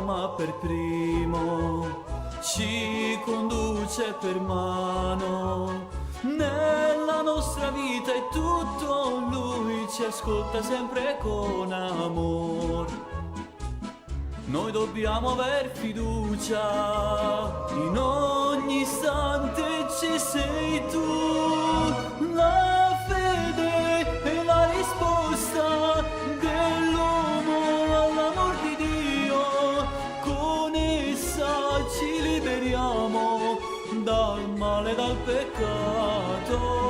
ama per primo, ci conduce per mano nella nostra vita e tutto Lui ci ascolta sempre con amor. Noi dobbiamo aver fiducia, in ogni istante ci sei tu, la fede è la risposta dell'uomo all'amor di Dio, con essa ci liberiamo dal male e dal peccato.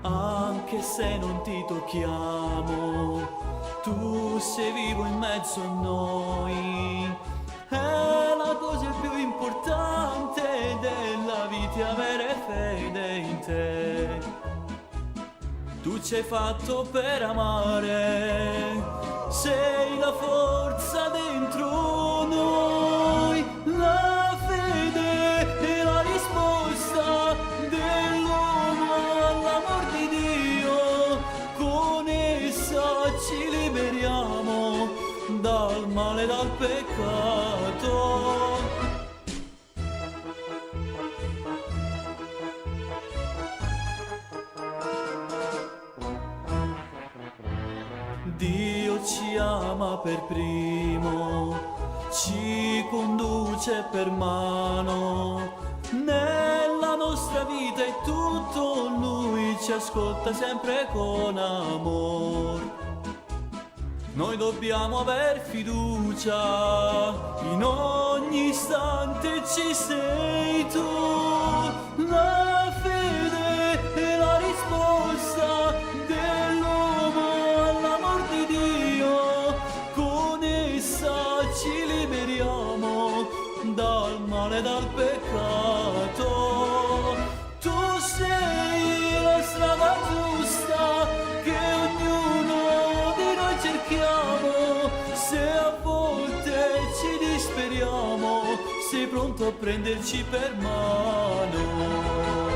Anche se non ti tocchiamo, tu sei vivo in mezzo a noi. È la cosa più importante della vita, avere fede in te. Tu ci hai fatto per amare, sei la forza dentro noi. La fede è la risposta dell'uomo all'amor di Dio, con essa ci liberiamo dal male e dal peccato. Dio ci ama per primo, ci conduce per mano nella nostra vita e tutto Lui ci ascolta sempre con amor. Noi dobbiamo aver fiducia, in ogni istante ci sei tu, la fede è la risposta dell'uomo all'amor di Dio, con essa ci liberiamo dal male e dal peccato. Tu sei la strada giusta che ognuno di noi cerchiamo, se a volte ci disperiamo, sei pronto a prenderci per mano.